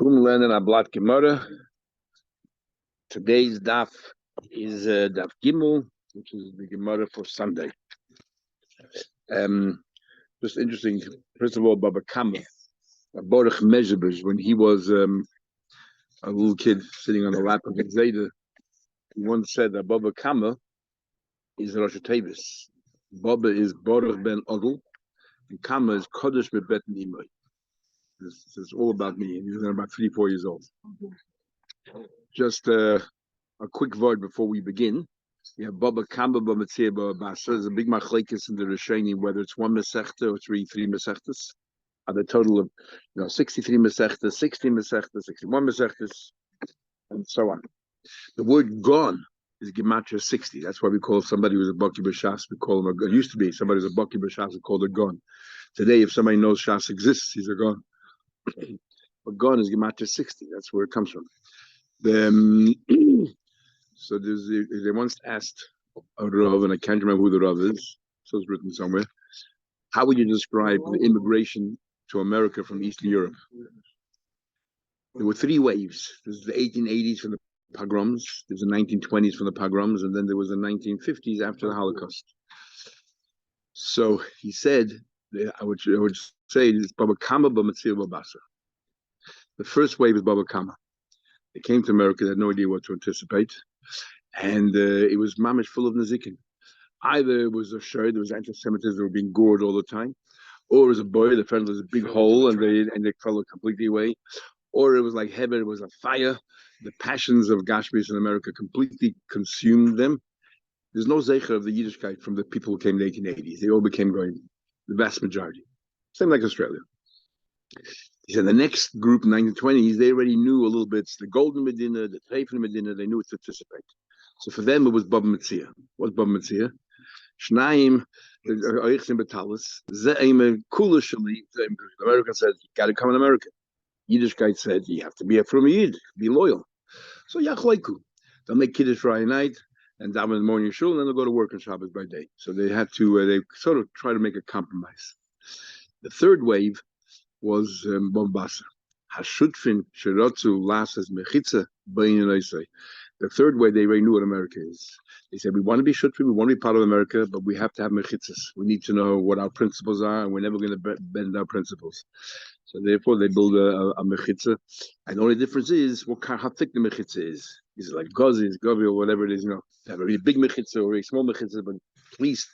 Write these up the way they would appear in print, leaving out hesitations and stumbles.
Kumlen and Ablat Gemara. Today's daf is daf Gimel, which is the Gemara for Sunday. Just interesting. First of all, Bava Kama, Baruch Mezhebesh, when he was a little kid sitting on the lap of Zayda, he once said that Bava Kama is Rosh Tevis. Baba is Baruch ben Odel, and Kama is Kodesh Mebet Nimai. This is all about me, and he was about 3-4 years old. Just a quick word before we begin. We have Bava Kama, Bava Metzia, Bava Basa. There's a big machlekes in the Rishonim, whether it's one Masechta or three Masechtas. At a total of 63 Masechtas, 60 Masechtas, 61 Masechtas, and so on. The word gone is Gematria 60. That's why we call somebody who's a Baki B'Shas, we call him it used to be somebody who's a Baki B'Shas, we call it gone. Today, if somebody knows Shas exists, he's a gone. But gone is Gematria 60. That's where it comes from. So they once asked a Rav, and I can't remember who the Rav is, so it's written somewhere, how would you describe the immigration to America from Eastern Europe? There were 3 waves. There's the 1880s from the pogroms, there's the 1920s from the pogroms, and then there was the 1950s after the Holocaust. So he said, I would say it's Bava Kama, Bava Metzia, Bava Basa. The first wave is Bava Kama. They came to America, they had no idea what to anticipate. And it was mamish full of nazikin. Either it was a shir, there was anti-Semitism, they were being gored all the time, or it was a boy, the friend was a big hole, and they fell completely away, or it was like Heber, it was a fire. The passions of Gashmis in America completely consumed them. There's no zeicher of the Yiddishkeit from the people who came in the 1880s. They all became going, the vast majority. Same like Australia. He said the next group, 1920s, they already knew a little bit the Golden Medina, the Treifen Medina, they knew what to anticipate. So for them, it was Bava Metzia. What's Bava Metzia? Shnaim, Oichsim Betalis, Ze'im Kulashali. America said, you got to come in America. Yiddishkeit said, you have to be a from Yid, be loyal. So Yachleiku. They'll make Kiddush Friday night, and daven in the morning shul, and then they'll go to work on Shabbos by day. So they had to, they sort of try to make a compromise. The third wave was Bava Basa. Hashutfin Shirotzu Lasas Mechitza Bain Eisai. The third way they already knew what America is. They said, we want to be shutfin, we want to be part of America, but we have to have mechitzas. We need to know what our principles are, and we're never going to bend our principles. So therefore, they build a mechitza. And the only difference is how thick the mechitza is. Is it like Gazi, Gavi, or whatever it is, they have a really big mechitza or a very small mechitza, but at least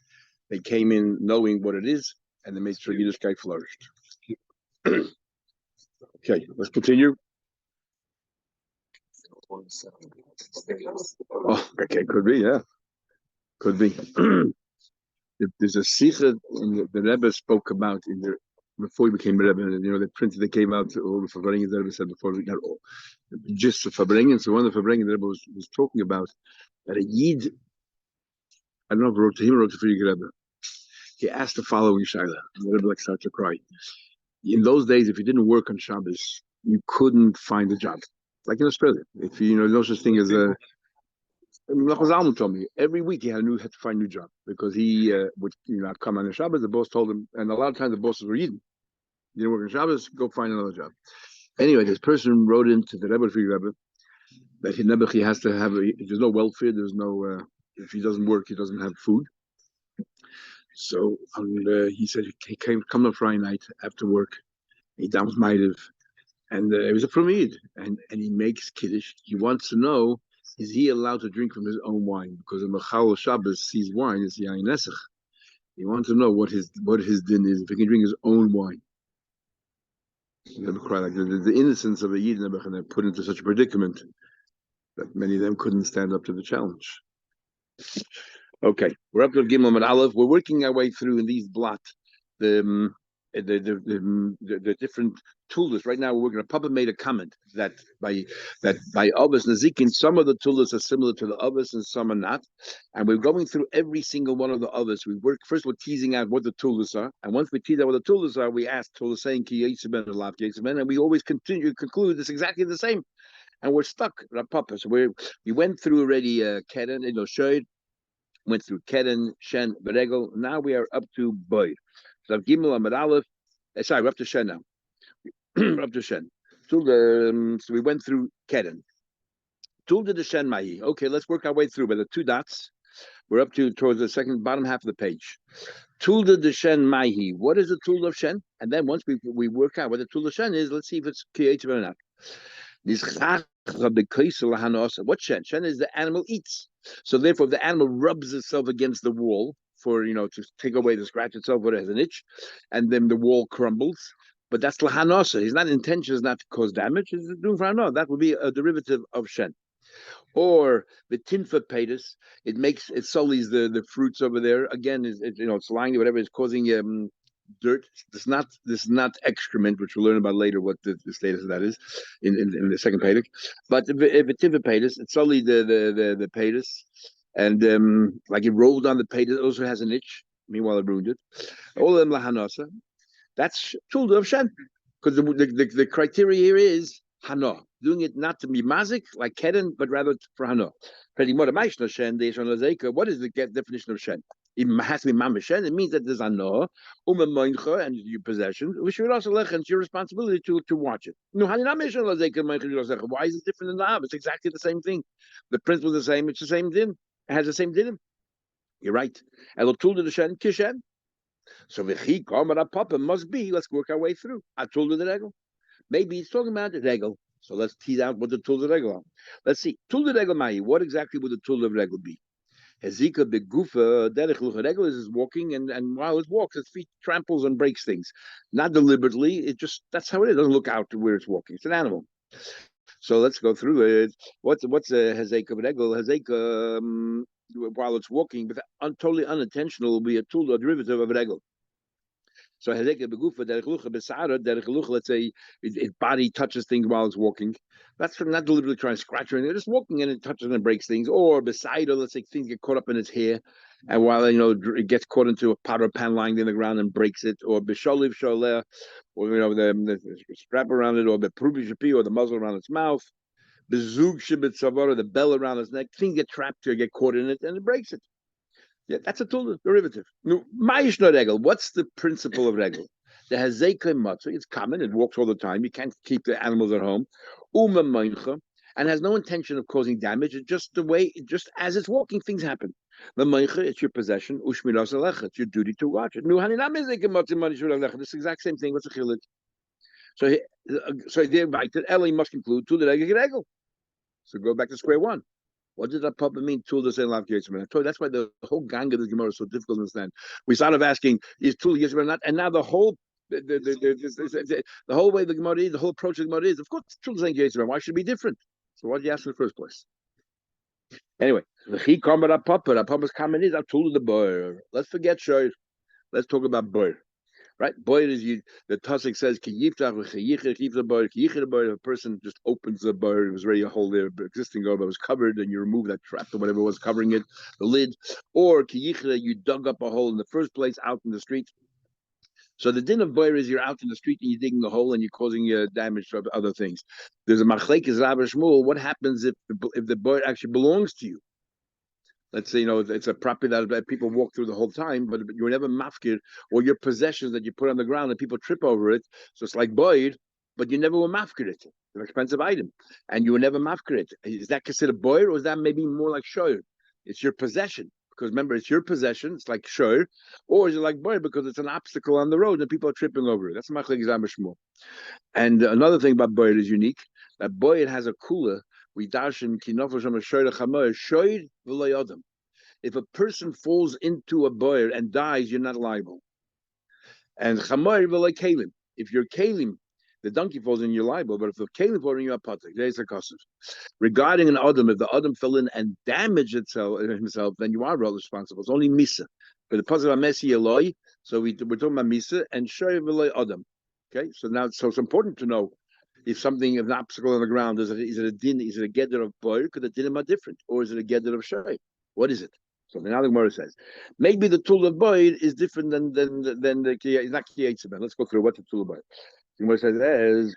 they came in knowing what it is, and they made sure Yiddishkeit flourished. Okay, let's continue. Oh, okay, could be, yeah. Could be. There's a sikha the Rebbe spoke about before he became Rebbe, and the printed they came out, all the Fabrengen the Rebbe said before, not all, just the Fabrengen. So one of the Fabrengen the Rebbe was talking about that a Yid, I don't know if he wrote to him or wrote to Friedrich Rebbe, he asked the following shaila, and the Rebbe started to cry. In those days, if you didn't work on Shabbos, you couldn't find a job. Like in Australia, if no such thing as a. Zalman told me every week he had to find a new job because he would not come on the Shabbos. The boss told him, and a lot of times the bosses were eating. You didn't work on Shabbos, go find another job. Anyway, this person wrote into the Rebbe that he has to have. There's no welfare. There's no. If he doesn't work, he doesn't have food. So he said he came on Friday night after work. He dams maidiv. And it was a Framid, and he makes Kiddush. He wants to know, is he allowed to drink from his own wine? Because the Mechal Shabbos sees wine, it's Yain Nesach. He wants to know what his din is, if he can drink his own wine. Never cry like the innocence of a Yid never put into such a predicament that many of them couldn't stand up to the challenge. Okay, we're up to Gimel and Aleph. We're working our way through in these blot the different tulas. Right now, we're working. Papa made a comment that by Avos Nazikin, some of the tulas are similar to the Avos and some are not. And we're going through every single one of the Avos. We work first. We're teasing out what the tulas are, and once we tease out what the tulas are, we ask tulas saying Ki Yisben or Lav Yisben, and we always conclude it's exactly the same. And we're stuck. Papa. So we went through already Keren, Shoyd, went through Keren, Shen, Beregel. Now we are up to Boy. So Gimel Amid Aleph. Sorry, we're up to Shen now. We're up to Shen. So we went through Keren. Tulda the Shen Mahi. Okay, let's work our way through. By the two dots, we're up to towards the second bottom half of the page. Tulda de Shen Mahi. What is the Tulda of Shen? And then once we work out what the Tulda of Shen is, let's see if it's creative or not. What Shen? Shen is the animal eats. So therefore, if the animal rubs itself against the wall for to take away the scratch itself, where it has an itch, and then the wall crumbles. But that's lahanosa. His not intention is not to cause damage. It's doing for hanoah. That would be a derivative of Shen. Or the tinfa patus, it sullies the fruits over there. Again, it's lying there, whatever is causing dirt. This is not excrement, which we'll learn about later what the status of that is in the second patus. But if it's tinfa patus, it sullied the patus, and like it rolled on the patus, it also has an itch. Meanwhile, it ruined it. All of them lahanosa. That's tulda of Shen, because the criteria here is hano, doing it not to be mazik like keren, but rather for hano. What is the definition of Shen? It has to be mamash Shen. It means that there's hano, and your possession. We should also it's your responsibility to watch it. Why is it different than the Av? It's exactly the same thing. The principle is the same. It's the same din. It has the same din. You're right. Elotulda the Shen kishen. So v'chi kamar papa must be. Let's work our way through. I told you the regel. Maybe he's talking about the regel. So let's tease out what the tool of regel are. Let's see. Tool of regel mai. What exactly would the tool of regel be? Hezika begufa derech lucha regel is walking, and while it walks, its feet tramples and breaks things, not deliberately. It just that's how it is. It doesn't look out to where it's walking. It's an animal. So let's go through it. What's a hezeka regel? Hezeka while it's walking, but totally unintentional, will be a tool or derivative of regel. So let's say its body touches things while it's walking. That's not deliberately trying to scratch or anything. They're just walking and it touches and breaks things. Or beside, let's say things get caught up in its hair, and while it gets caught into a pot or pan lying in the ground and breaks it. Or b'sholiv sholeh, or the strap around it, or the prubi shapi, or the muzzle around its mouth. Bezug shibit savar, the bell around its neck. Things get trapped or get caught in it, and it breaks it. Yeah, that's a tool derivative. No, regel. What's the principle of regel? The hazekah matzah. It's common. It walks all the time. You can't keep the animals at home. And has no intention of causing damage. It's just the way, just as it's walking, things happen. The meincha, it's your possession. Ushmiras alecha. It's your duty to watch it. This exact same thing. What's the chiluk? So they invited. Eli must conclude to the regel. So go back to square one. What does that papa mean? Tool does lav yitzman. I told you that's why the whole gang of the Gemara is so difficult to understand. We started asking, is tool yitzman or not? And now the whole whole way the Gemara is, the whole approach of the Gemara is, of course, tool does yitzman. Why should it be different? So what did you ask in the first place? Anyway, the chi kamar papa. Papa's comment is, I've told the boy. Let's forget shoy. Let's talk about boy. Right, boy is you. The Tusik says ki the boy. A person just opens the boy. It was already a hole there, existing boy, but was covered, and you remove that trap or whatever was covering it, the lid. Or ki you dug up a hole in the first place out in the street. So the din of boy is you're out in the street and you're digging a hole and you're causing damage to other things. There's a machlekes Rav Shmuel. What happens if the boy actually belongs to you? Let's say, it's a property that people walk through the whole time, but you're never mafkir, or your possessions that you put on the ground and people trip over it. So it's like boyd, but you never will mafkir it. It's an expensive item, and you will never mafkir it. Is that considered boyd, or is that maybe more like shoyer? It's your possession. Because remember, it's your possession. It's like shoyer, or is it like boyd because it's an obstacle on the road and people are tripping over it? That's machlek Shmuel. And another thing about boyd is unique. That boyd has a kula. We darshan kinofel shama shoyer chamoy shoyer v'lo yodam. If a person falls into a boyer and dies, you're not liable. And chamoy v'lo kalim. If you're kalim, the donkey falls in, you're liable. But if the kalim falls in, you're patek. There's a kosov. Regarding an adam, if the adam fell in and damaged himself, then you are responsible. It's only misa. But the puzzle of mesi eloi. So we're talking about misa and shoyer v'lo adam. Okay, so it's important to know. If something is an obstacle on the ground, is it a din? Is it a gedder of boy? Because the dinim are different, or is it a gedder of shay? What is it? So now the Gemara says maybe the tool of boy is different than the it's not kiyatzeben. Let's go through what the tool of boy. The Gemara says is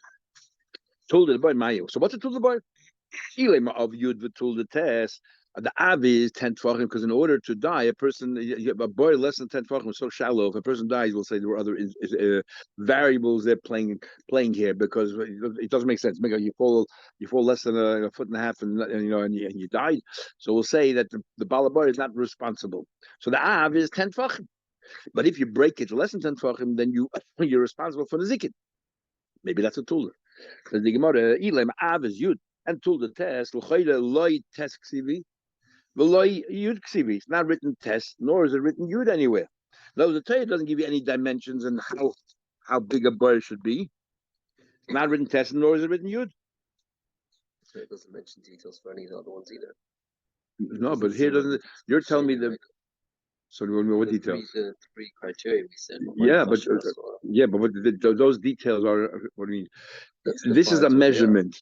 tool of boy mayo. So what's the tool of boy? Ilema of yud the tool the test. The Av is 10 Tvachim, because in order to die, a person, a boy less than 10 Tvachim is so shallow. If a person dies, we'll say there were other variables they're playing here, because it doesn't make sense. You fall less than a foot and a half, and you died. So we'll say that the Balabar is not responsible. So the Av is 10 Tvachim. But if you break it to less than 10 Tvachim, then you're responsible for the Zikin. Maybe that's a Tulda. Because the Gemara, Ilem Av is Yud, and Tulda test, Loy test Ksivi. Yud Ksivi. It's not written test, nor is it written Yud anywhere. No, the Torah doesn't give you any dimensions and how big a bird should be. It's not written test, nor is it written Yud. So it doesn't mention details for any of the other ones either. No, but here doesn't. You're telling me that. So what details? The three criteria we said. But those details are. What do you mean? This is a measurement.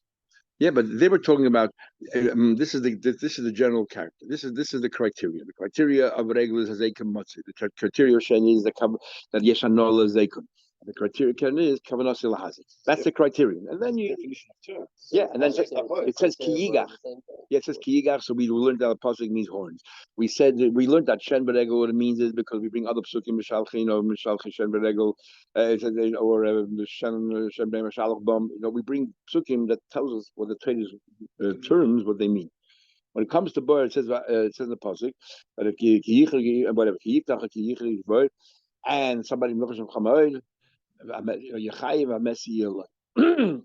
Yeah, but they were talking about this is the general character. This is the criteria. The criteria of regular is Zeikum Matzi. The criteria of Sheni is that Yeshanola Zeikum. The criteria is Kavanasi Lahazi. That's the criterion. And then and then it says Kiyigach. Yeah, it says Kiyigach, so we learned that Pasuk means horns. We learned that Shen Beregel, what it means is because we bring other psukim, Mishalchin or Mishalchin Shen Beregel, or Shen Beregel Bam. We bring psukim that tells us what the traders terms, what they mean. When it comes to bird, it says in the Pasuk, whatever, Kiyigach, bird, and somebody so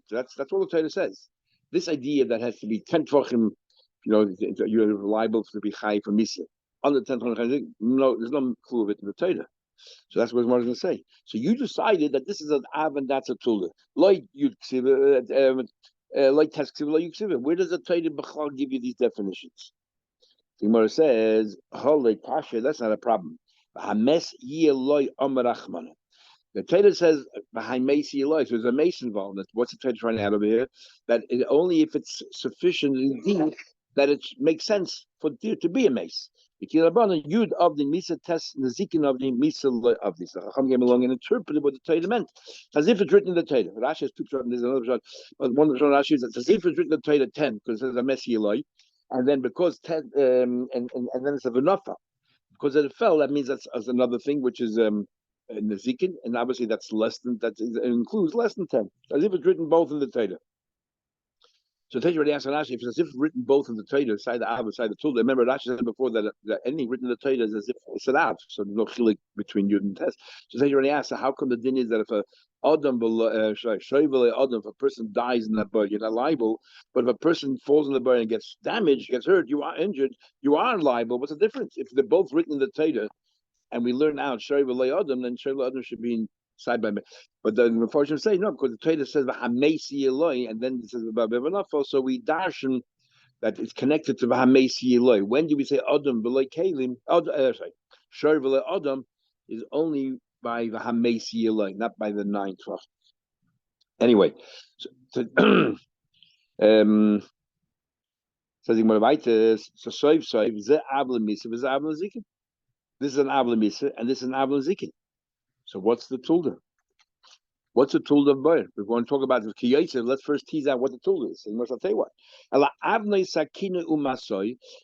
that's what the Torah says. This idea that has to be 10 tvachim, you're liable to be chai for misa. Under 10 tvachim, no, there's no clue of it in the Torah. So that's what I was going to say. So you decided that this is an av and that's a tulda. Like yud ksiva, like tes ksiva, like yud ksiva. Where does the Torah b'chal give you these definitions? The Gemara says, "Holy kasha, that's not a problem." Hames yeloi amarachmana. The Torah says behind Macy Eloy, so there's a mason involved. What's the Torah trying to add over here? That only if it's sufficient indeed that it makes sense for there to be a mace. Yud of the Misa test Nazikin of the Misa of this. Chacham came along and interpreted what the Torah meant. As if it's written in the Torah. Rashi has two shot, there's another shot. One of the Rashi is as if it's written in the Torah 10, because it says a Messi Eloy. And then because 10 and then it's a Venofa. Because it fell, that means that's another thing, which is Nazikin, and obviously that's less than it includes less than 10. As if it's written both in the Torah. So Teja already asked Rashi, if it's as if written both in the Torah, side the Av, side the Tulda. Remember Rashi said before that anything written in the Torah is as if it's an Av, so no chilik between Yud and Tes. So Teja already asked, so how come the din is that if a Adam, if a person dies in that bird, you're not liable, but if a person falls in the bird and gets damaged, gets hurt, you are injured, you are liable. What's the difference? If they're both written in the Torah, and we learn out Shari V'lei Adam, then Shari V'lei Adam should be in side by side. But then the Mepharshim say no, because the Torah says V'hamesi Eloi, and then it says V'abevanafo, so we darshan that it's connected to V'hamesi Eloi. When do we say Adam V'lei Kalim? Shari V'lei Adam is only by V'hamesi Eloi, not by the 9th. Anyway, says Soiv Ze Avla Misa Ze Avla Zikin. This is an Avla Misa and this is an Avla Zikin. So what's the Tulda? What's the Tulda of Bayer? We want to talk about the Kiyotze. Let's first tease out what the Tulda is. And I'll tell you what.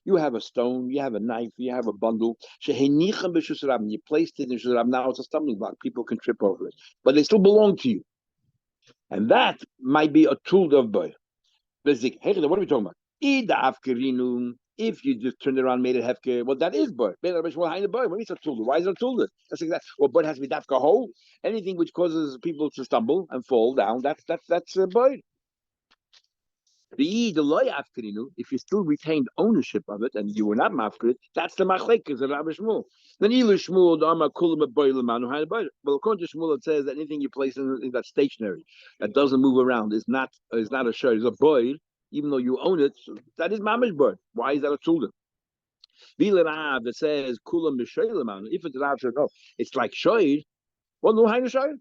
You have a stone, you have a knife, you have a bundle. You placed it in Shusarab. Now it's a stumbling block. People can trip over it. But they still belong to you. And that might be a Tulda of Bayer. What are we talking about? If you just turned it around, made it hefker, well, that is bird. When is a tulda? Why is it a tulda? That's exactly. Well, bird has to be dafka whole. Anything which causes people to stumble and fall down, that's a bird. If you still retained ownership of it and you were not mafkir, that's the machlekes of Rabbi Shmuel. Then Ilu Shmuel dama kulam a bird. Well, according to Shmuel, it says that anything you place in that stationary that doesn't move around is not a shirt, it's a bird. Even though you own it, that is mamish bird. Why is that a tulda? That says kulam b'shoyel. If it's an no, it's like shoyd. Well, no hainu shoyd.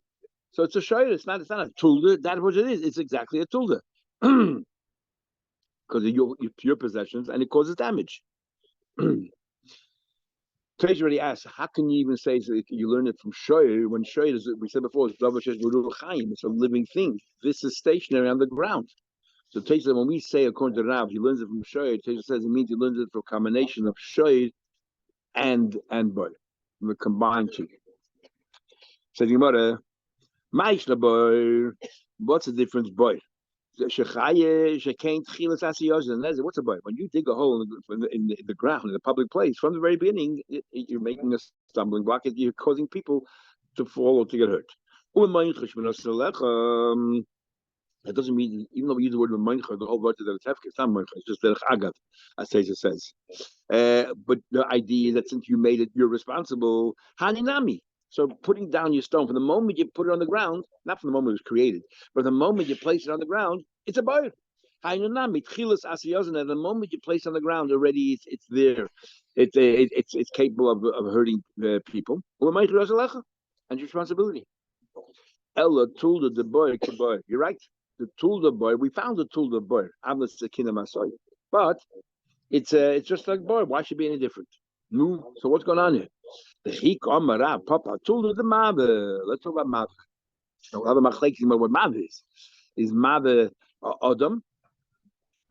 So it's a shoyd. It's not a tulda. That's what it is. It's exactly a tulda because of your possessions, and it causes damage. Tej already asked, how can you even say so you learn it from shoyd when shoyd is, we said before, it's a living thing. This is stationary on the ground. So Tosha, when we say according to Rav, he learns it from Shoyd. Tosha says it means he learns it from a combination of Shoyd and boy, from the combined two. Says Gemara, Ma'ishla boy, what's the difference, boy? What's a boy? When you dig a hole in the ground in a public place, from the very beginning, you're making a stumbling block. You're causing people to fall or to get hurt. That doesn't mean, even though we use the word "meincha," the whole word that it's hefker. It's not meincha. It's just derech agav, as Tosha says. But the idea is that since you made it, you're responsible. Haninami. So putting down your stone, from the moment you put it on the ground, not from the moment it was created, but the moment you place it on the ground, it's a boy. Haninami tchilas asiyazon. At the moment you place it on the ground, already it's there. It's capable of hurting people. And your responsibility. Ella told the boy, you're right. The Tulda boy, we found the Tulda boy. But it's just like boy. Why should it be any different? No. So what's going on here? The Hik Amara, Papa Tulda the Mother. Let's talk about Mother. So we'll have a machlekes about what Mother is. Is Mother Adam,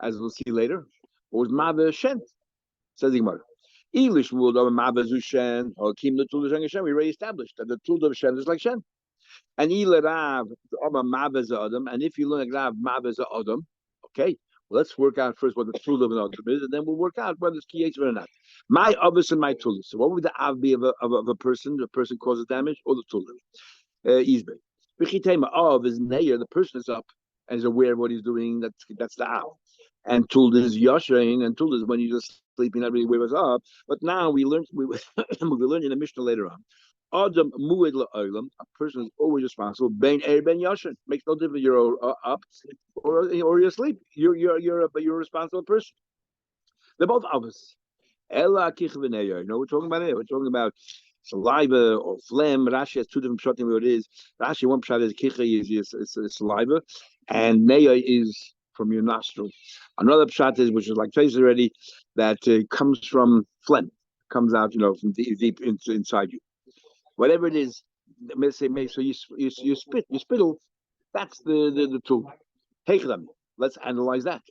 as we'll see later, or is Mother Shen? Says the Gemara. Elish would Mother Zushen or Kim the Tulda Shen. We already established that the Tulda of Shen is like Shen. And Rav, and if you learn Rav Mavez Adam, okay, well, let's work out first what the tool of an Adam is, and then we'll work out whether it's Kiyetz or not. My Avos and my tool. So, what would the Av be of a person? The person causes damage, or the tool? Izbe. B'chitema Av is Neir. The person is up and is aware of what he's doing. That's the Av. And tool is Yashain, and tool is when you're just sleeping, not really aware what's up. But now we learned we learn in the Mishnah later on. Adam mu'ed la'olam, a person is always responsible. Ben ben yashin, makes no difference. You're up or you're asleep. You're a responsible person. They're both of us. Ella kichveneya. You know what we're talking about here? We're talking about saliva or phlegm. Rashi has two different pshatim what it is. Rashi, one pshat is kicha is saliva, and neya is from your nostril. Another pshat is, which is like Tosha already, that comes from phlegm, comes out, from deep inside you. Whatever it is, so you spittle, that's the tool. Take them. Let's analyze that.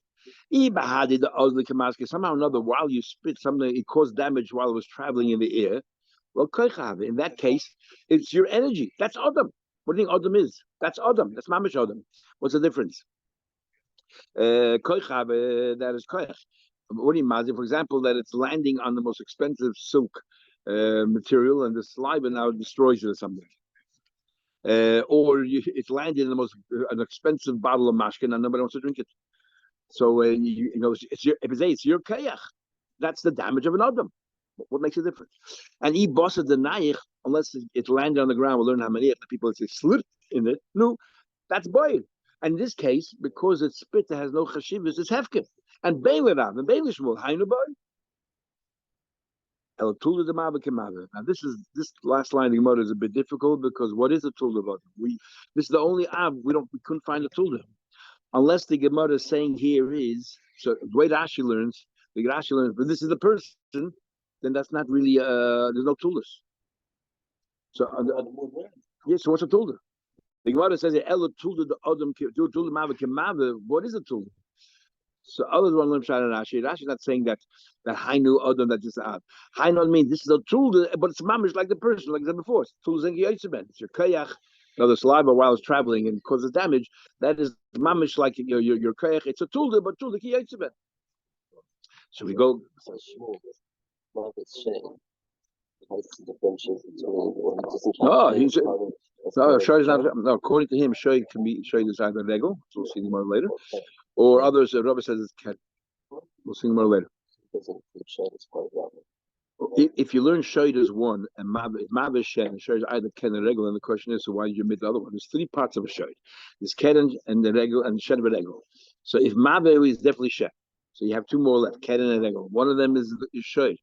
Somehow or another, while you spit something, it caused damage while it was traveling in the air. Well, in that case, it's your energy. That's Adam. What do you think Adam is? That's Adam. That's Mamish Adam. What's the difference? That is koich. What do you mean? For example, that it's landing on the most expensive silk material, and the saliva now destroys it or something. Or it's landed in the most an expensive bottle of mashkin, and nobody wants to drink it. So it's your kayach. That's the damage of an adam. What makes a difference? And he bossed the naich, unless it landed on the ground. We'll learn how many people say slipped in it. No, that's boy. And in this case, because it's spit that has no chashivas, it's hefker. And Beilerav and Beilishmul, Hainu boy. Now this last line of the Gemara is a bit difficult because what is a tulda? This is the only Av we couldn't find a tulda, unless the Gemara is saying here is so the way Rashi learns, but this is the person, then that's not really there's no tuldas. So yes, so what's a tulda? The Gemara says Ella tulda the Adam tulda mava kemava. What is a tulda? So others want to learn Pshat and Rashi. Rashi is not saying that Hainu Adam that just Av. Hainu means this is a tool, but it's mamish like the person, like I said before. Tool zengi yitzben. It's your kayach. The saliva while it's traveling and causes damage. That is mamish like your kayach. It's a tool, but tool the yitzben. So we go. Oh, he said. No, according to him, Shoy can be Shoy is either Regel, so we'll see more later, or others. Rabbi says it's Ken. We'll see more later. If you learn Shoy is one and Mav is Shen, and Shoy is either Ken and Regel, and the question is, so why did you omit the other one? There's three parts of a Shoy. There's Ken and the Regel and Shen and Regel. So if Mav is definitely Shen, so you have two more left, Ken and Regel. One of them is Shoy.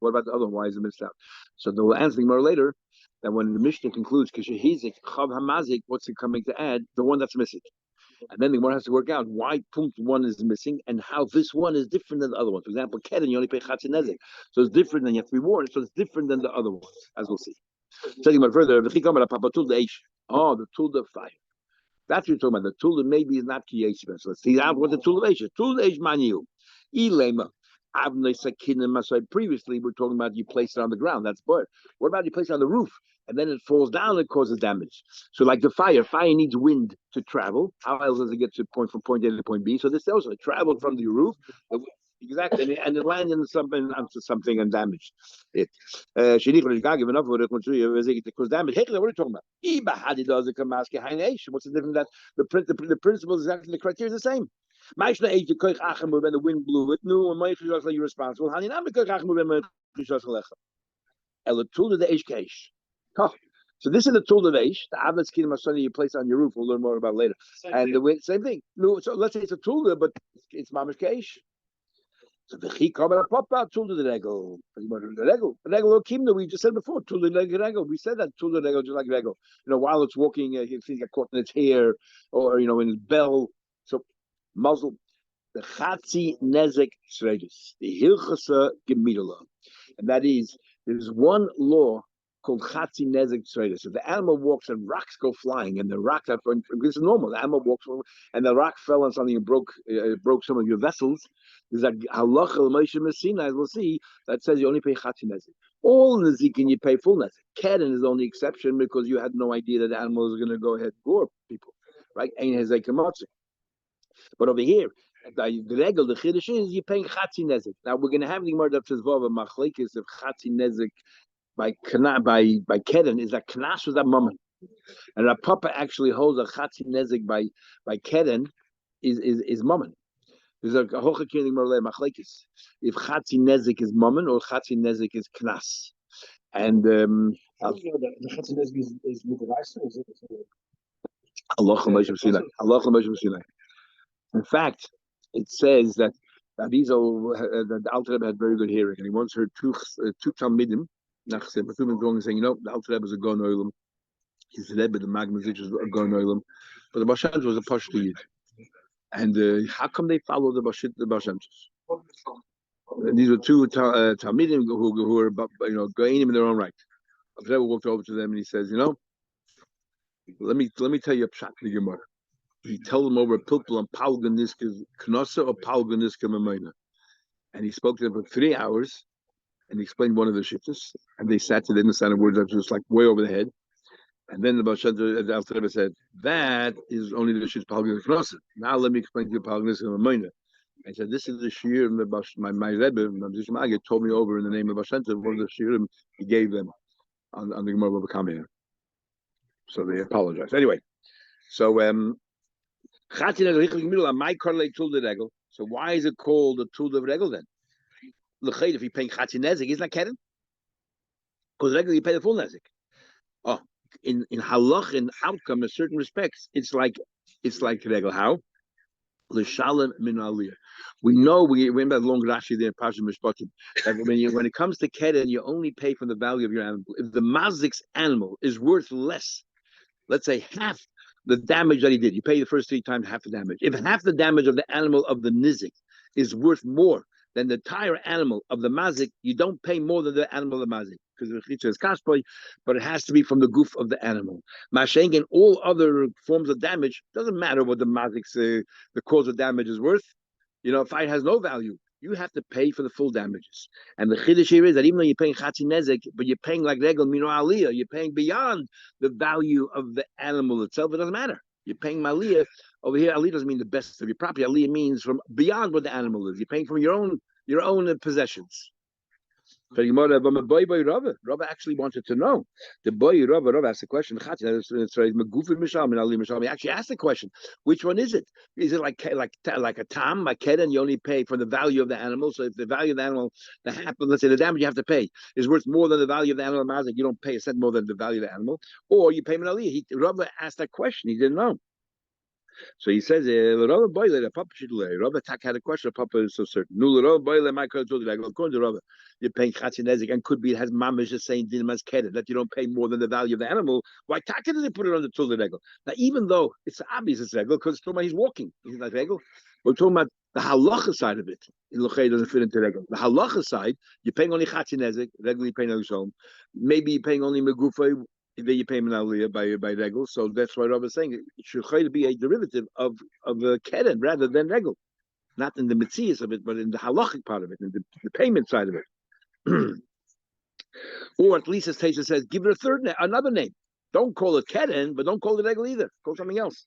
What about the other one? Why is it missed out? So they'll answer more later. That when the Mishnah concludes, Kishahizik, Chav Hamazik, what's it coming to add? The one that's missing. And then the one has to work out why punct one is missing and how this one is different than the other one. For example, Keren, you only pay Chatzinezik. So it's different than you have to be warned. So it's different than the other ones, as we'll see. Taking about further, the Tulda 5. That's what you're talking about. The tool maybe is not kiyesh. So let's see out what the tool is. Tool is manu. Ilema. Previously, we're talking about you place it on the ground. That's bird. What about you place it on the roof and then it falls down and causes damage? So, like the fire needs wind to travel. How else does it get to point from point A to point B? So this also traveled from the roof. Exactly, and it landed onto something and damaged it. What's the difference? That the principle is exactly the criteria is the same. When the wind blew it, you're responsible. So this is the tool of Aish, the Avlet's Kingdom you place on your roof. We'll learn more about later. And the wind, same thing. No, so let's say it's a tool, but it's mamish keish. So the chikam pop out tool to the regel. The regel kimna. We just said before tool the regel. We said that tool the regel just like regel. While it's walking, things get caught in its hair or in its bell. So muzzle the chatzi nezek sreidus, the hilchasa gemidala, and that is there's one law called chatzi nezek sreidus. If the animal walks and rocks go flying, and the rock this is normal. The animal walks and the rock fell on something and broke some of your vessels. There's a halacha l'Moshe Messina, as we'll see, that says you only pay chatzi nezek. All nezikin you pay full nezek. Keren is the only exception because you had no idea that the animal is going to go ahead and gore people, right? Ein hezek kamotzi. But over here, the regel, the chiddush is you're paying chatzi nezek. Now we're going to have the Gemara that says vava machlekes of chatzi nezek by keren is that knas was that moment, and Rav Papa actually holds a chatzi nezek by keren is moment. There's a hocha kining morle machlekes if chatzi nezek is moment or chatzi nezek is knas, and the chatzi nezek is mutaraisa. Is it? Allah Moshe Sinai. In fact, it says that these are that the Alter Rebbe had very good hearing, and he once heard two talmidim going saying, the Alter Rebbe is a gon oilam. His Rebbe, the Magnazich, is a gon oilam, but the Baal Shem Tov was a pashtu yid. And how come they follow the Baal Shem Tov? These were two talmidim who were goinim in their own right. Alter Rebbe walked over to them and he says, let me tell you a pshat in the Gemara. He told them over a pilpul on Palganiska Knossa or Palganiska Mamayna. And he spoke to them for 3 hours and he explained one of the shittas. And they sat to the understand the words that was just like way over the head. And then the Alter Rebbe said, that is only the shit Palganiska Knossa. Now let me explain to you Palganiska Mamayna. I said, this is the shir my Rebbe, Magid, told me over in the name of Bashanta, one of the shirim he gave them on the Gemara Bava Kama Daf. So they apologized. Anyway, so so why is it called the tool of regel then? If you're paying chatzi nezek, it's not keren. Because regularly you pay the full nezek. Oh, in halach and outcome in certain respects, it's like regel. How? L'shalem min aliyah. We know we remember the long Rashi there in Parsha Mishpatim that when it comes to keren, you only pay from the value of your animal. If the mazik's animal is worth less, let's say half the damage that he did, you pay the first 3 times half the damage. If half the damage of the animal of the nizik is worth more than the entire animal of the mazik, you don't pay more than the animal of the mazik because the chitza is kaspoy, but it has to be from the goof of the animal. Masheng and all other forms of damage doesn't matter what the mazik's the cause of damage is worth. If it has no value, you have to pay for the full damages. And the chiddush here is that even though you're paying chatzi nezek, but you're paying like regel mino aliyah, you're paying beyond the value of the animal itself. It doesn't matter. You're paying maliyah over here. Aliyah doesn't mean the best of your property. Aliyah means from beyond what the animal is. You're paying from your own possessions. Rabba actually wanted to know. The boy Rabba asked the question. He actually asked the question. Which one is it? Is it like a tam, like keren? You only pay for the value of the animal. So if the value of the animal, let's say the damage you have to pay is worth more than the value of the animal, you don't pay a cent more than the value of the animal, or you pay minaliyah. Rabba asked that question. He didn't know. So he says, Rabba Tak had a question. Papa is so certain. According to Rabba, you're paying chatzi nezek, and could be it has mamish the same din as keren that you don't pay more than the value of the animal. Why Taka does he put it on the tool regel? Now, even though it's obvious it's regel because it's talking about he's walking, he's not regel. We're talking about the halacha side of it. In Luchay doesn't fit into regel. The halacha side, you're paying only chatzi nezek. Regularly paying no shalom. Maybe you're paying only megufay. then you pay Aliyah by regal. So that's why Rav is saying it should be a derivative of a keren rather than regal, not in the mitzias of it, but in the halachic part of it, in the payment side of it. Or at least as Taisa says, give it a another name. Don't call it keren, but don't call it regal either. Call it something else.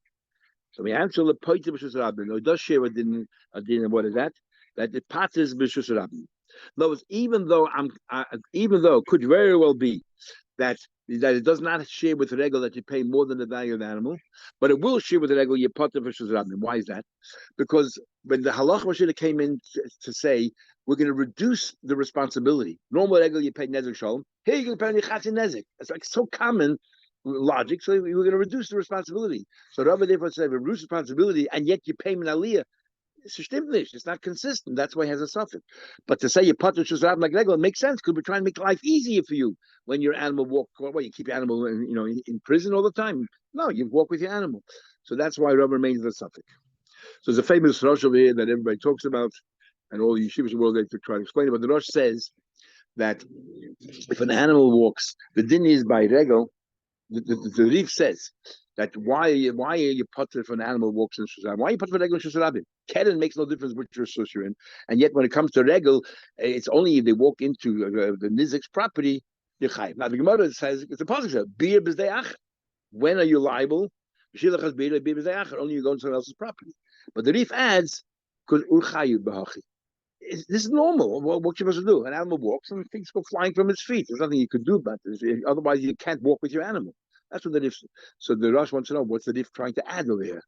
So we answer the point of B'shus Rabbin. No, it does share a din. What is that? That the pat is B'shus Rabbin. No, even though it could very well be that it does not share with the regal that you pay more than the value of the animal, but it will share with the regal you put the B'shus Rabbin. Why is that? Because when the halach Mashida came in to say we're going to reduce the responsibility. Normal regal you pay nezek shalom. Here you're going to pay chatzin nezek. It's like so common logic, so we were going to reduce the responsibility. So Rabbi therefore said, reduce responsibility, and yet you pay min aliyah. It's not consistent. That's why it has a suffix. But to say you put the shusarab like regular makes sense because we're trying to make life easier for you when your animal walk. Well, you keep your animal in prison all the time. No, you walk with your animal. So that's why Rabbi remains the suffix. So there's a famous Rosh over here that everybody talks about, and all the yeshivas world they try to explain it. But the Rosh says that if an animal walks, the din is by regal. The Rif says that why are you putter if an animal walks in Shusarabim? Why are you putter for regal in Shusarabim? Keren makes no difference which Shus you're in, and yet when it comes to regal, it's only if they walk into the nizik's property you're chayiv. Now the Gemara says it's a positive. Bir b'zdei. When are you liable? Only you go into someone else's property. But the Rif adds because urchayu b'hachi. This is normal. What you're supposed to do? An animal walks and things go flying from its feet. There's nothing you could do about this. Otherwise, you can't walk with your animal. That's what the diff. So the Rosh wants to know what's the diff trying to add over here.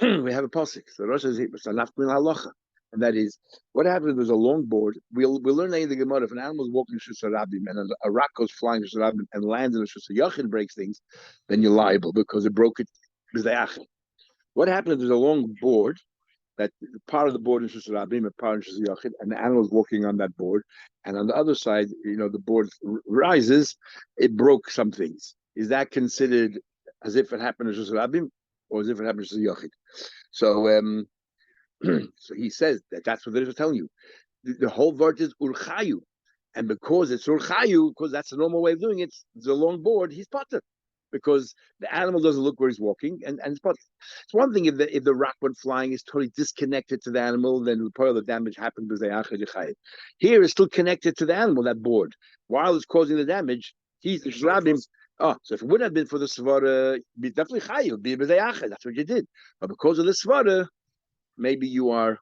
We have a pasuk. So the Rosh says it's enough min halacha, and that is what happens if there's a long board. We'll learn in the Gemara if an animal is walking shusarabim and a rock goes flying shusarabim and lands in a shusayachin breaks things, then you're liable because it broke it. What happens if there's a long board? That part of the board is Shusarabim, a part is Yachid, and the animal is walking on that board. And on the other side, the board rises, it broke some things. Is that considered as if it happened to Shusarabim or as if it happened to Yachid? So, so he says that's what they're telling you. The whole word is Urchayu. And because it's Urchayu, because that's the normal way of doing it, it's a long board, he's potter. Because the animal doesn't look where he's walking, and it's one thing if the rock went flying is totally disconnected to the animal, then part of the damage happened because they are here it's still connected to the animal, that board, while it's causing the damage. He's him. Oh, so if it wouldn't have been for the svara, be definitely chayiv, be b'zayachad. That's what you did, but because of the svara, maybe you are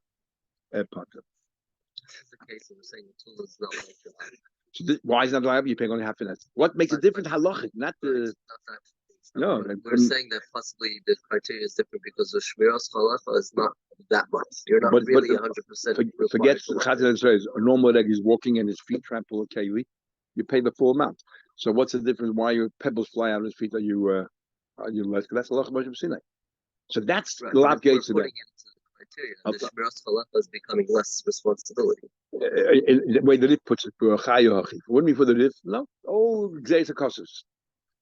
a potter. This is the case of saying the tool is not like your life. So why is it not liable? You're paying only half of that. What makes it different? Halachic, not the. No, we're saying that possibly the criteria is different because the shmiras halacha is not that much. You're not really 100%. Forget Chazal says a normal leg is walking and his feet trample a keli. You pay the full amount. So what's the difference? Why your pebbles fly out of his feet? Are you less? That's a lot of Moshe Sinai. So that's the lav gates of that. The shmiras halacha is becoming less responsibility. The way the Rif puts it, wouldn't be for the Rif. No, all Gzeis Akossus.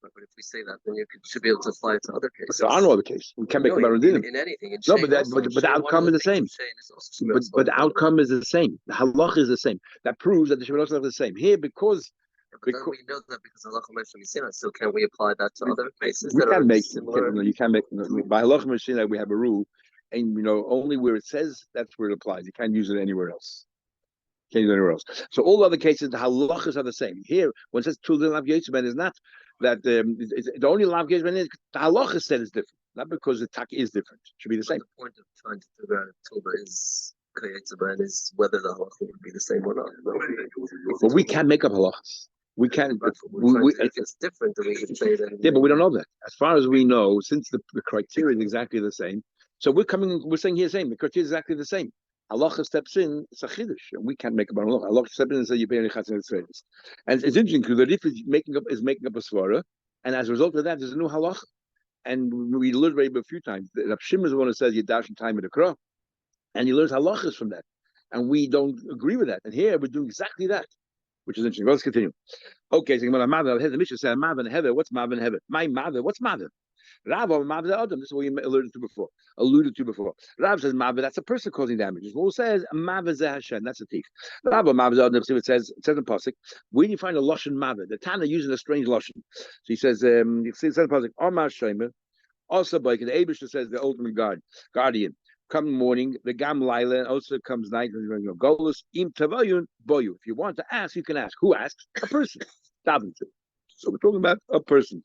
But if we say that, then you should be able to apply it to other cases. There are no other cases. We can't make about Radinim. In anything. No, but the outcome is the same. But the outcome is the same. The halach is the same. That proves that the Shemot is the same. Here, because we know that because Allah mentioned Mishina, so can we apply that to other cases? We can make similar. You can make by halach Mishina. We have a rule, and only where it says that's where it applies. You can't use it anywhere else. Can't use it anywhere else. So all other cases, the halachas are the same. Here, when it says Tulin Lav Yitzben is not that the only Lav Yitzben is the halacha said is different, not because the tak is different. It should be the same. The point of trying to figure out if Tulba is Yitzben is whether the halacha would be the same or not. But we can't make up halachas. We can't. If it's different, then we can say that. Yeah, but we don't know that. As far as we know, since the criteria is exactly the same, so we're saying here the same. The criteria is exactly the same. Halacha steps in, it's a chiddush, and we can't make up our halacha. Halacha steps in and says you pay any chatzin tzreides. And it's interesting because the Rif is making up a svara, and as a result of that, there's a new halacha. And we learned very a few times. Rav Shimon is the one who says you dash in time in the krah, and he learns halachas from that, and we don't agree with that. And here we're doing exactly that, which is interesting. Let's continue. Okay, so the Mishnah says Mav and Heather. What's Mav and Heather? My Mav. What's Mav? Rav Mavda Adam. This is what you alluded to before. Rav says Mavda, that's a person causing damage. Shmuel says Mavda Hashem, that's a thief. Rav Mavda Adam. It says in pasuk. Where do you find a lashon Mavda? The Tana using a strange lashon. So he says, it says in pasuk, Omar Sheimer. Also, by the Abisha says the ultimate guardian. Come morning, the Gam Laila, also comes night. Golus im tavayun boyu. If you want to ask, you can ask. Who asks? A person. So we're talking about a person.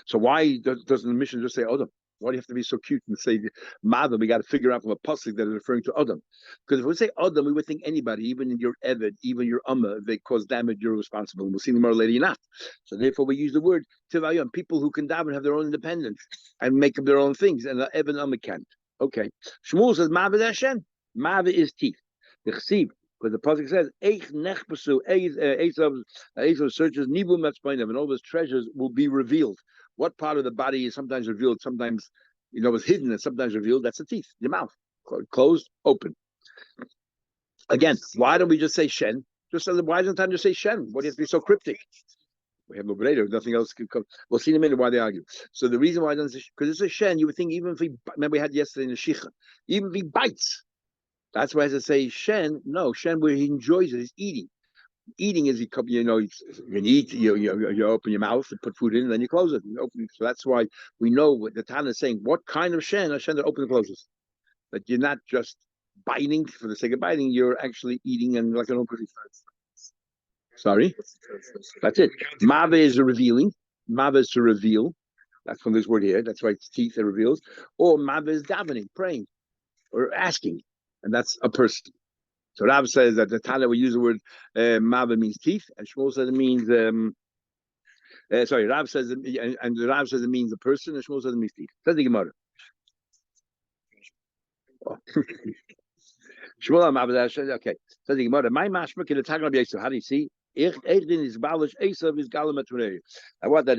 So why doesn't the mission just say Adam? Why do you have to be so cute and say Mother? We got to figure out from a pasuk that is referring to Adam. Because if we say Adam, we would think anybody, even your Eved, even your Amma, if they cause damage, you're responsible. And we'll see them more later not. So therefore, we use the word Tivayim, people who can daven have their own independence and make up their own things, and Eved and Amma can't. Okay. Shmuel says Mava Hashem. Mava is teeth. The chesiv. Because the pasuk says, "Eich nechpasu Esav searches nivu metzpainim, and all those treasures will be revealed." What part of the body is sometimes revealed, sometimes is hidden, and sometimes revealed? That's the teeth, your mouth, closed, open. Again, why don't we just say Shen? Why doesn't time just say Shen? Why do you have to be so cryptic? We have no Bereda, nothing else can come. We'll see in a minute why they argue. So the reason why it doesn't say, because it's a Shen, you would think even if remember we had yesterday in the Shicha, even if he bites. That's why it has to say Shen. No, Shen where he enjoys it, he's eating. Eating is you can eat, you open your mouth and put food in, and then you close it. So that's why we know what the Tana is saying. What kind of Shen? A Shen that opens and closes. That you're not just biting for the sake of biting, you're actually eating and like an open. Sorry? That's it. Mava is a revealing. Mava is to reveal. That's from this word here. That's why it's teeth that reveals. Or Mava is davening, praying, or asking. And that's a person. So Rav says that the Tana we use the word Mava means teeth, and Shmuel says it means Rav says and Rav says it means a person, and Shmuel says it means teeth. Says the Gemara. Shmuel Mava okay. Says the Gemara. My mashmak in the Tana of Yosef. How do you see? What that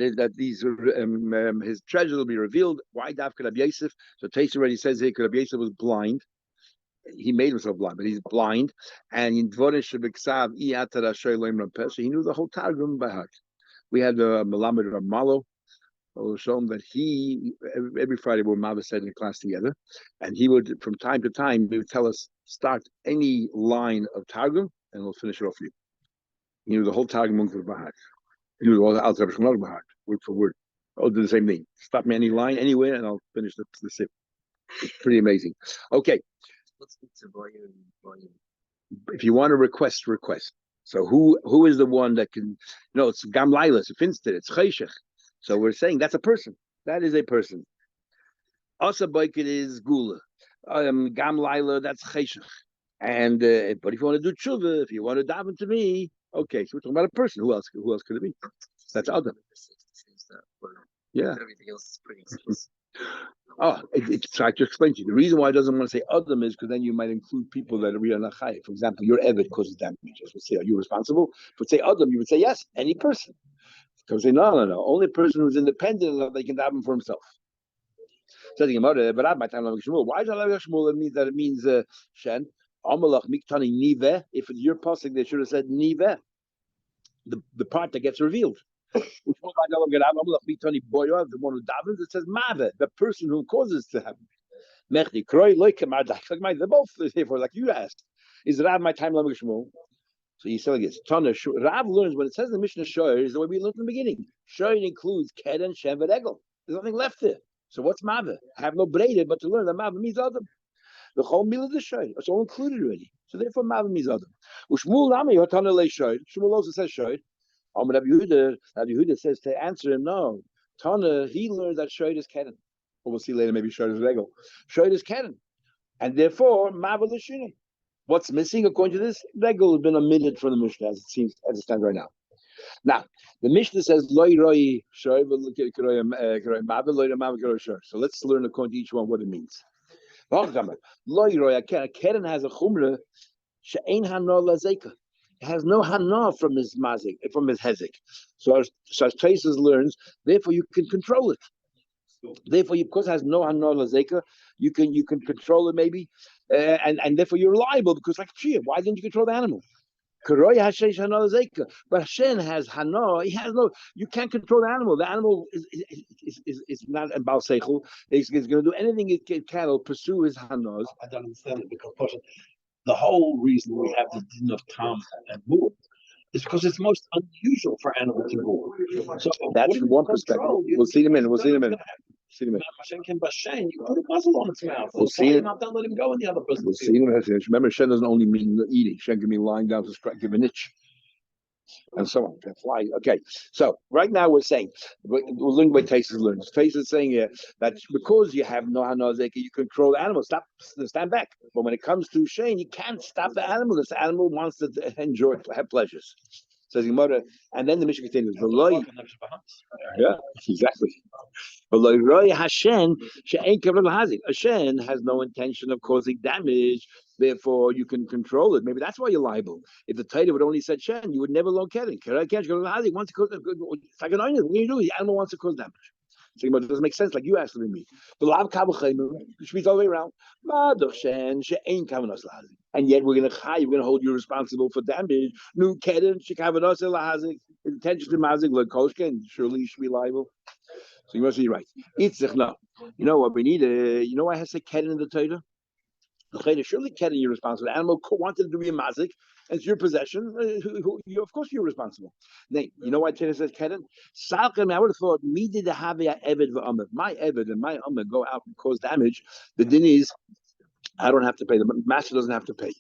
is that these his treasures will be revealed. Why Daf Rabbi Yosef? So Taisa already says here Rabbi Yosef was blind. He made himself blind, but he's blind. And in Dvorish Shabiksav, so he knew the whole Targum by heart. We had the Malamed Rav Malo, who showed him that he every Friday we Mava said in class together, and he would from time to time he would tell us start any line of Targum and we'll finish it off for you. He knew the whole Targum by heart. He knew all the Alter Shmuel by heart, word for word. I'll do the same thing. Stop me any line anywhere, and I'll finish the sip. It's pretty amazing. Okay. What's the volume? If you want to request. So who is the one that can? No, it's Gam Laila, it's Finster, it's Chayshech. So we're saying that's a person. That is a person. Asa Baiket is Gula. Gam Laila, that's Chayshech. And but if you want to do tshuva, if you want to daven to me, okay. So we're talking about a person. Who else could it be? That's Adam. Yeah. Everything else is pretty explicit. It's trying to explain to you. The reason why it doesn't want to say Adam is because then you might include people that are real nachai. For example, your Eved causes damage. As we say, are you responsible? If we say Adam, you would say yes, any person. Because say no. Only a person who's independent enough they can daven for himself. So the Gemara, but my time Shmuel. Why is it Shmuel? It means Shen. Amalach miktani nive. If it's your pasuk, they should have said nive. The part that gets revealed. The one who davens, it says Mave, the person who causes to happen. Mechdi Kroy Loikamar they're both therefore, like you asked. Is Rav my time Lamach Shmuel? So you say like this. Rav learns when it says in the Mishnah Shoyer is the way we learned in the beginning. Shoyer includes Keden, Shem, and Egel. There's nothing left there. So what's Mave? I have no braided, but to learn that Mave means Adam. The whole meal of the Shoyer. It's all included already. So therefore Mave means Adam. Shmuel Nami Hotana Le Shoyer. Shmuel also says Shoyer. Rabbi Yehuda says to answer him, no. Tana, he learned that Shoyd is Kenan. Or we'll see later, maybe Shoyd is Regel. Shoyd is Kenan. And therefore, Mavel is Shini. What's missing, according to this? Regel has been omitted from the Mishnah, as it stands right now. Now, the Mishnah says, Loi Roi Shoyd, Mavel, Loi Mavel, Shoyd. So let's learn according to each one what it means. Loi Roi, Kenan has a chumrah, She'ein Hanor Lazeka. It has no hana from his mazik, from his hezek. So as Traces learns, therefore you can control it. Therefore, because it has no hana lazeka, you can control it maybe, and therefore you're liable because like Shia, why didn't you control the animal? But Hashem has hana. He has no. You can't control the animal. The animal is not a bal seichel. He's going to do anything it can to pursue his hanas. I don't understand it because the whole reason we have the din of tam and move is because it's most unusual for animals to move. So that's from one perspective. We'll see in a minute. We'll see in a minute. See in a minute. You put a muzzle on its mouth. We'll see it. Not done, let him go in the other person. We'll see in a minute. Remember, Shen doesn't only mean eating. Shen can mean lying down to give an itch. And so on. Fly. Okay. So right now we're saying we're learning what Taste is learning. Taste is saying here that because you have no hanazeka, you control the animal. Stand back. But when it comes to Shane, you can't stop the animal. This animal wants to enjoy, have pleasures. Says your mother, and then the mission continues. Yeah, exactly. Hashem has no intention of causing damage. Therefore, you can control it. Maybe that's why you're liable. If the Torah would only said Shen, you would never loan Keren. Keren can't go to the Hazik. Wants to cause, it's like an onion. What do you do? The animal wants to cause damage. So it doesn't make sense, like you asked me. The lav kabachayim, which means all the way around. And yet we're going to hold you responsible for damage. Nu Keren shekavanos lahazik. Intention to mazik lekoshken. Surely you should be liable. So you must be right. No. You know what we need? You know why I have to say Keren in the Torah? Surely Keren, you're responsible. The animal wanted to be a mazik, and it's your possession. Of course, you're responsible. Now, you know why Torah says Keren? I would have thought, me did the have eved v'amah. My eved and my amah go out and cause damage. The din is, I don't have to pay. The master doesn't have to pay.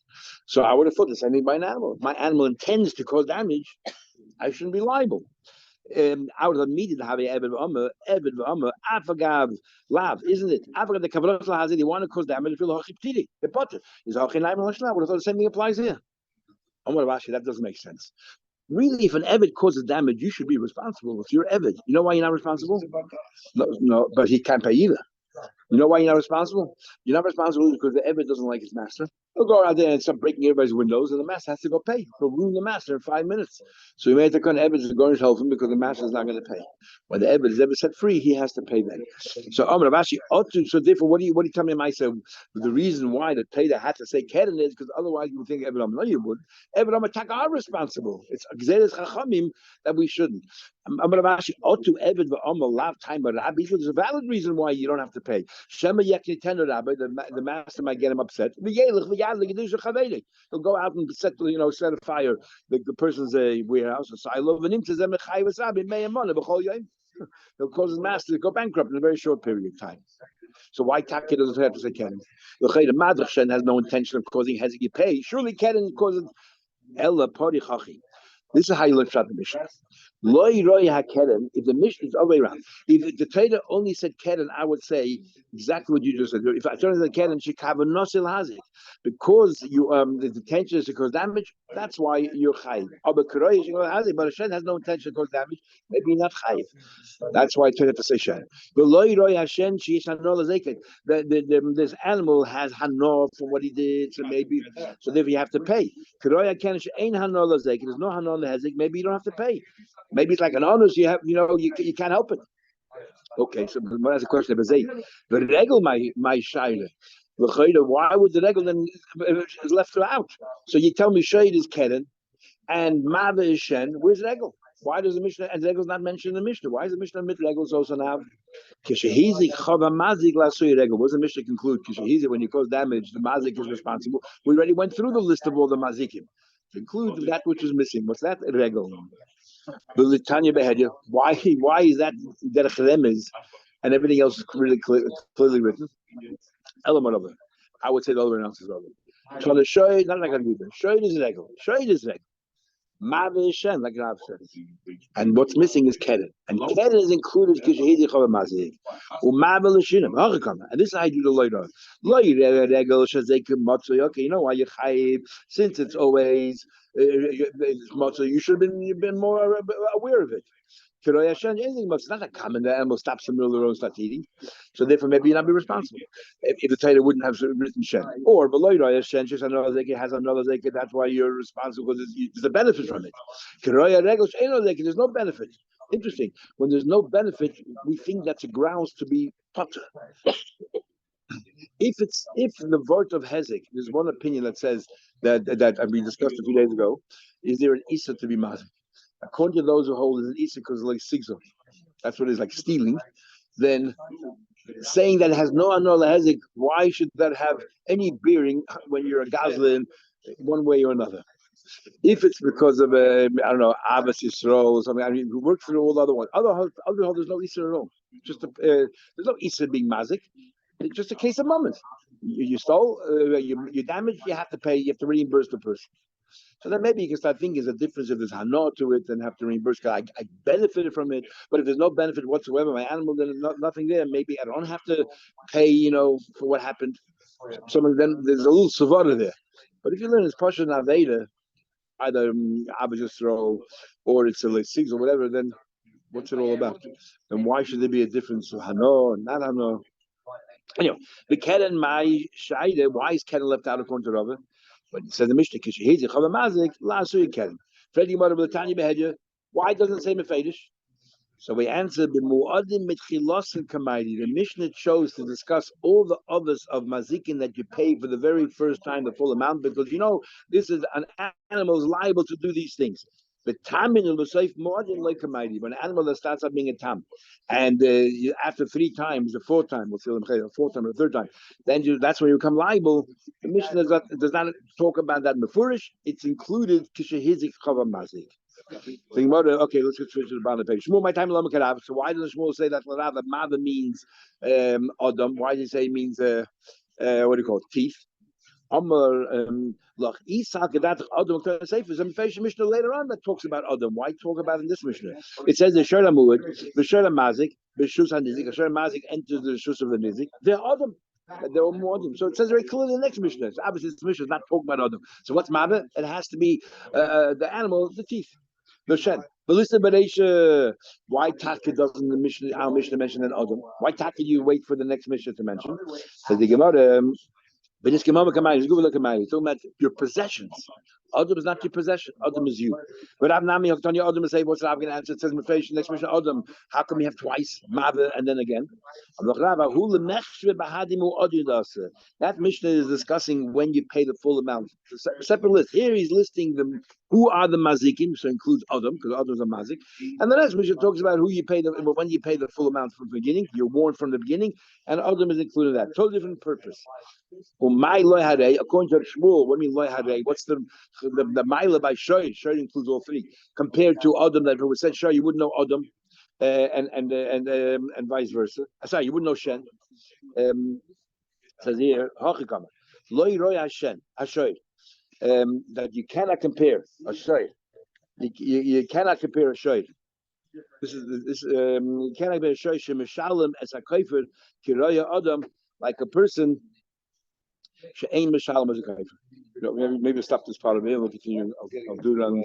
So I would have thought the same thing by an animal. If my animal intends to cause damage, I shouldn't be liable. Out of the media to have a Eved v'Amah, Afagav lav, isn't it? Afagav the Kavaros lahazid, you want to cause damage, feel hachiptiri. The potter is hachinayim lashna. What if the same thing applies here? Amar Rashi, that doesn't make sense. Really, if an Eved causes damage, you should be responsible. If you're Eved, you know why you're not responsible? No, but he can't pay either. You know why you're not responsible? You're not responsible because the Eved doesn't like his master. He'll go out there and start breaking everybody's windows, and the master has to go pay. He'll ruin the master in 5 minutes. So he made the kind of Eved to go and help him because the master is not going to pay. When the Eved is ever set free, he has to pay then. So Amar Rashi, so therefore, what do you tell me? I said the reason why the Teda had to say Keren is because otherwise you would think Eved Amar. No, you wouldn't. Eved Amar are responsible. It's Gzeres Chachamim that we shouldn't. Amar Rashi, Otu Eved v'Amar lav time Rabbi. There's a valid reason why you don't have to pay. Shema Yekni Tender Rabbi, the master might get him upset. He'll go out and set a fire. The person's a warehouse, a silo. He'll cause his master to go bankrupt in a very short period of time. So why Taki doesn't have to say Keren? The Madrchen has no intention of causing Hezeki pay. Surely Keren causes Ella Pori Chachi. This is how you learn Shat the Mishnah. If the Mishnah is all the way around, if the Torah only said Keren, I would say exactly what you just said. If I turn to the Keren, shekavonosil hazik, because you the intention is to cause damage, that's why you're chayiv. But Hashem has no intention to cause damage, maybe you're not chayiv. That's why I turn it to say Shem. This animal has hanor from what he did, so therefore you have to pay. There's no hanor lehezik, maybe you don't have to pay. Maybe it's like an honors you have, you can't help it. Okay, so that's a question of the regel my shaila. Why would the regel then is left out? So you tell me shade is Keren and Mava is Shen. Where's regel? Why does the Mishnah and regel's not mentioned in the Mishnah? Why is the Mishnah mit regels also now? Kishahizik chava mazik lasui regel. What does the Mishnah conclude? Kishahizik, when you cause damage, the mazik is responsible. We already went through the list of all the mazikim. Include that which is missing. What's that? Regel. The Litanya Behedia. Why is that derech remez and everything else is really clearly written? Element of it. I would say the other one else is over. So the shoyd, not like a giver. Shoyd is regel. Shoyd is regel. Mavi is Shen, like Rav said. And what's missing is Keren. And Keren is included Kishahidi Chava Mazik. Umavi L'shinim. And this is how you do the Loida. Loida regel shazekim matzoi. Okay, you know why you're chayiv? Since it's always matzoi, you should have been more aware of it. It's not a common that animal stops in the middle of the road and starts eating. So therefore, maybe you not be responsible. If the Torah wouldn't have written Shen. Or below Shen, has another Zeke, that's why you're responsible because there's a benefit from it. There's no benefit. Interesting. When there's no benefit, we think that's a grounds to be potter. if the vote of Hezek, there's one opinion that says that we discussed a few days ago, is there an Issa to be mazik? According to those who hold it's an Issa because it's like sigzor. That's what it is, like stealing. Then saying that it has no anol Hezek, why should that have any bearing when you're a gazlin one way or another? If it's because of I don't know, Abbas Yisrael or something, I mean, we work through all the other ones. Other there's no Issa at all. Just there's no Issa being mazik. It's just a case of moment. You stole, you damaged, you have to pay, you have to reimburse the person. So then maybe you can start thinking there's a difference if there's hana to it and have to reimburse. I benefited from it, but if there's no benefit whatsoever, my animal, then there's nothing there. Maybe I don't have to pay, for what happened. Then there's a little savara there. But if you learn it's Pasha Naveda, either Abba Yisrael or it's a six or whatever, then what's it all about? And why should there be a difference of hana and not hana? Anyway, the Keren Mai Shaide, why is Keren left out according to Rava? But it says the Mishnah, Kishahizi Chavamazik, La Suy Keren. Freddie Mother of the Tanya Behedya, why doesn't it say Mefedish? So we answer b'mu'adim mitchilos and kamaidi. The Mishnah chose to discuss all the others of mazikin that you pay for the very first time, the full amount, because this is an animal is liable to do these things. The tamin and l'seif mu'adim like kamaidi. When an animal that starts out being a tam, and after 3 times, the 4th time, we'll see the 4th time or the 3rd time, then that's when you become liable. The Mishnah does not talk about that mefurish. It's included kishahizik chava mazik. Okay, let's switch to the bottom of the page. Shmuel, my time so why doesn't Shmuel say that the mother means Adam? Why does he say it means what do you call it? Teeth? Look, Adam Mishnah later on that talks about Adam. Why talk about it in this Mishnah? It says the Shera Muad, the Shera Mazik, the Shus HaNizik, the Shera Mazik enters the Shus of the Nizik. They're Adam. They're all more Adam. So it says very clearly in the next Mishnah. So obviously this Mishnah is not talking about Adam. So what's Mabah? It has to be the animal, the teeth. No shed. But listen, why Taka doesn't our Mishnah mention an Adam? Why Taka do you wait for the next Mishnah to mention? Says the Gemara, but this Gemara is talking about your possessions. Adam is not your possession. Adam is you. But Avnami Hoktanya Adam say, what's Rav going to answer? It says next Mishnah Adam. How come you have twice Mava and then again? That Mishnah is discussing when you pay the full amount. It's a separate list. Here he's listing them. Who are the mazikim? So includes Adam, because Adam is a mazik. And the next Mishnah talks about when you pay the full amount from the beginning. You're warned from the beginning, and Adam is included in that. Totally different purpose. According to Shmuel, what do you mean loy harei? What's the mila by shoy? Shoy includes all 3. Compared to Adam, that if it was said shoy, you wouldn't know Adam, and vice versa. Sorry, you wouldn't know Shen. Says here, hachikama loy roy hashen hashoy. That you cannot compare a shoy. You cannot compare a shoy. You cannot compare a shoy shemishalim as a kaifer kiraya Adam, like a person. She'ain mishalom as a kaifer. Maybe stop this part of it. We'll continue. I'll do it on